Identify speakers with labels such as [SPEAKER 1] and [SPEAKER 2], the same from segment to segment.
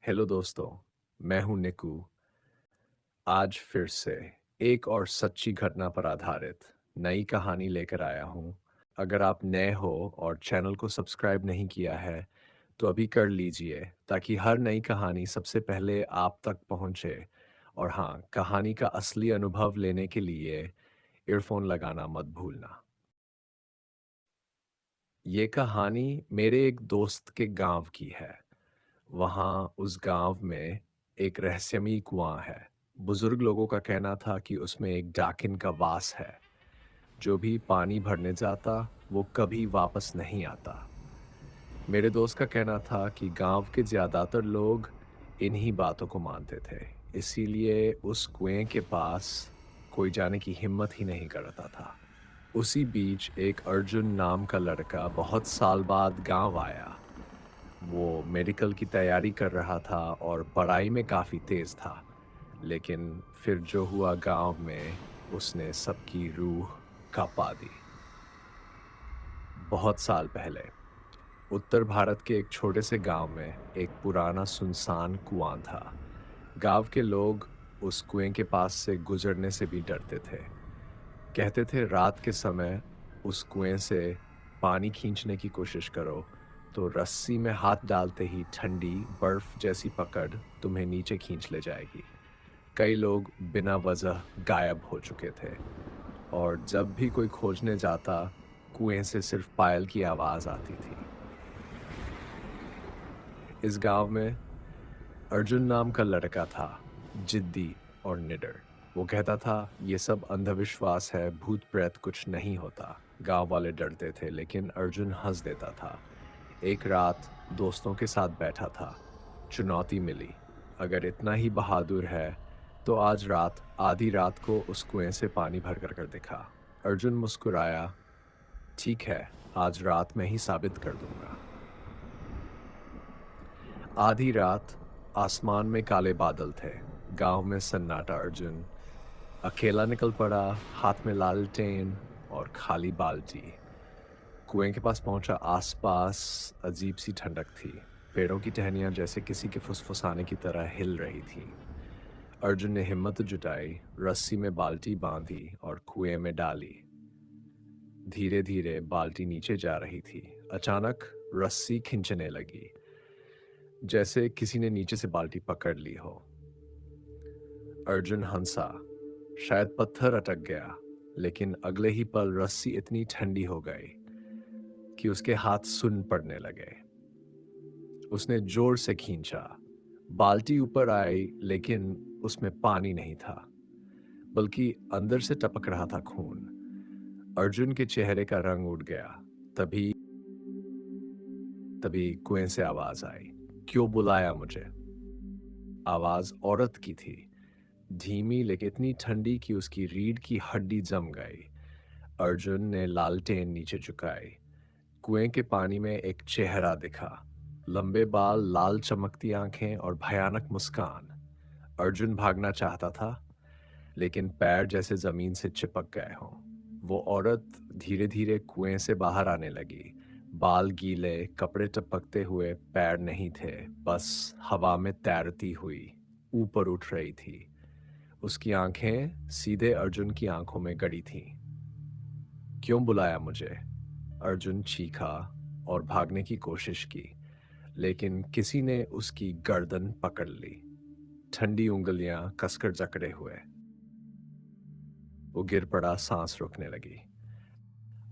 [SPEAKER 1] Hello दोस्तों, मैं हूं निकू। आज फिर से एक और सच्ची घटना पर आधारित नई कहानी लेकर आया हूं। अगर आप नए हो और चैनल को सब्सक्राइब नहीं किया है, तो अभी कर लीजिए ताकि हर नई कहानी सबसे पहले आप तक पहुंचे। और हाँ, कहानी का असली अनुभव लेने के लिए ईयरफोन लगाना मत भूलना। ये कहानी मेरे एक दोस्त के गांव की है। वहाँ उस गांव में एक रहस्यमयी कुआं है। बुजुर्ग लोगों का कहना था कि उसमें एक डाकिन का वास है। जो भी पानी भरने जाता, वो कभी वापस नहीं आता। मेरे दोस्त का कहना था कि गांव के ज्यादातर लोग इन्हीं बातों को मानते थे। इसीलिए उस कुएं के पास कोई जाने की हिम्मत ही नहीं करता था। उसी बीच एक अर्जुन नाम का लड़का बहुत साल बाद गांव आया। वो मेडिकल की तैयारी कर रहा था और पढ़ाई में काफ़ी तेज़ था। लेकिन फिर जो हुआ गांव में, उसने सबकी रूह कांपा दी। बहुत साल पहले उत्तर भारत के एक छोटे से गांव में एक पुराना सुनसान कुआं था। गांव के लोग उस कुएं के पास से गुजरने से भी डरते थे। कहते थे रात के समय उस कुएं से पानी खींचने की कोशिश करो तो रस्सी में हाथ डालते ही ठंडी बर्फ जैसी पकड़ तुम्हें नीचे खींच ले जाएगी। कई लोग बिना वजह गायब हो चुके थे, और जब भी कोई खोजने जाता, कुएं से सिर्फ पायल की आवाज आती थी। इस गांव में अर्जुन नाम का लड़का था, जिद्दी और निडर। वो कहता था ये सब अंधविश्वास है, भूत प्रेत कुछ नहीं होता। गांव वाले डरते थे लेकिन अर्जुन हंस देता था। एक रात दोस्तों के साथ बैठा था। चुनौती मिली, अगर इतना ही बहादुर है तो आज रात आधी रात को उस कुएं से पानी भर कर दिखा। अर्जुन मुस्कुराया, ठीक है, आज रात में ही साबित कर दूंगा। आधी रात आसमान में काले बादल थे। गांव में सन्नाटा। अर्जुन अकेला निकल पड़ा, हाथ में लालटेन और खाली बाल्टी। कुएं के पास पहुंचा। आसपास अजीब सी ठंडक थी। पेड़ों की टहनियां जैसे किसी के फुसफुसाने की तरह हिल रही थीं। अर्जुन ने हिम्मत जुटाई, रस्सी में बाल्टी बांधी और कुएं में डाली। धीरे धीरे बाल्टी नीचे जा रही थी। अचानक रस्सी खिंचने लगी, जैसे किसी ने नीचे से बाल्टी पकड़ ली हो। अर्जुन हंसा, शायद पत्थर अटक गया। लेकिन अगले ही पल रस्सी इतनी ठंडी हो गई कि उसके हाथ सुन्न पड़ने लगे। उसने जोर से खींचा। बाल्टी ऊपर आई, लेकिन उसमें पानी नहीं था, बल्कि अंदर से टपक रहा था खून। अर्जुन के चेहरे का रंग उड़ गया। तभी तभी कुएं से आवाज आई, क्यों बुलाया मुझे? आवाज औरत की थी, धीमी लेकिन इतनी ठंडी कि उसकी रीढ़ की हड्डी जम गई। अर्जुन ने लालटेन नीचे झुकाई। कुएं के पानी में एक चेहरा दिखा, लंबे बाल, लाल चमकती आंखें और भयानक मुस्कान। अर्जुन भागना चाहता था, लेकिन पैर जैसे जमीन से चिपक गए हों। वो औरत धीरे धीरे कुएं से बाहर आने लगी। बाल गीले, कपड़े टपकते हुए, पैर नहीं थे, बस हवा में तैरती हुई ऊपर उठ रही थी। उसकी आंखें सीधे अर्जुन की आंखों में गड़ी थीं। क्यों बुलाया मुझे? अर्जुन चीखा और भागने की कोशिश की, लेकिन किसी ने उसकी गर्दन पकड़ ली, ठंडी उंगलियां कसकर जकड़े हुए। वो गिर पड़ा, सांस रुकने लगी।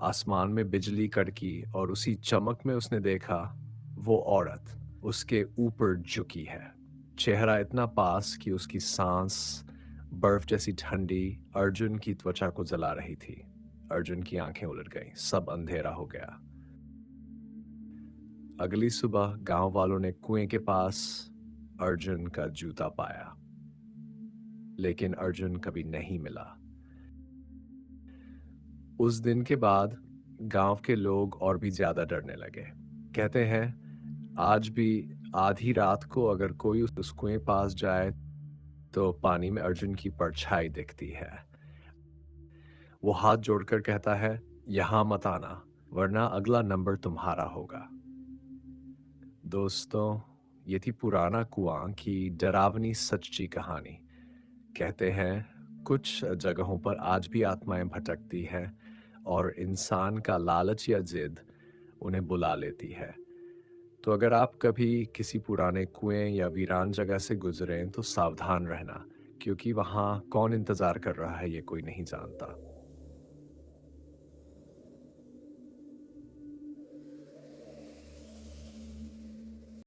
[SPEAKER 1] आसमान में बिजली कड़की और उसी चमक में उसने देखा वो औरत उसके ऊपर झुकी है। चेहरा इतना पास कि उसकी सांस बर्फ जैसी ठंडी अर्जुन की त्वचा को जला रही थी। अर्जुन की आंखें उलट गईं, सब अंधेरा हो गया। अगली सुबह गांव वालों ने कुएं के पास अर्जुन का जूता पाया, लेकिन अर्जुन कभी नहीं मिला। उस दिन के बाद गांव के लोग और भी ज्यादा डरने लगे। कहते हैं आज भी आधी रात को अगर कोई उस कुएं पास जाए तो पानी में अर्जुन की परछाई दिखती है। वो हाथ जोड़कर कहता है, यहां मत आना, वरना अगला नंबर तुम्हारा होगा। दोस्तों, ये थी पुराना कुआं की डरावनी सच्ची कहानी। कहते हैं कुछ जगहों पर आज भी आत्माएं भटकती हैं और इंसान का लालच या जिद उन्हें बुला लेती है। तो अगर आप कभी किसी पुराने कुएं या वीरान जगह से गुजरें तो सावधान रहना, क्योंकि वहां कौन इंतजार कर रहा है ये कोई नहीं जानता।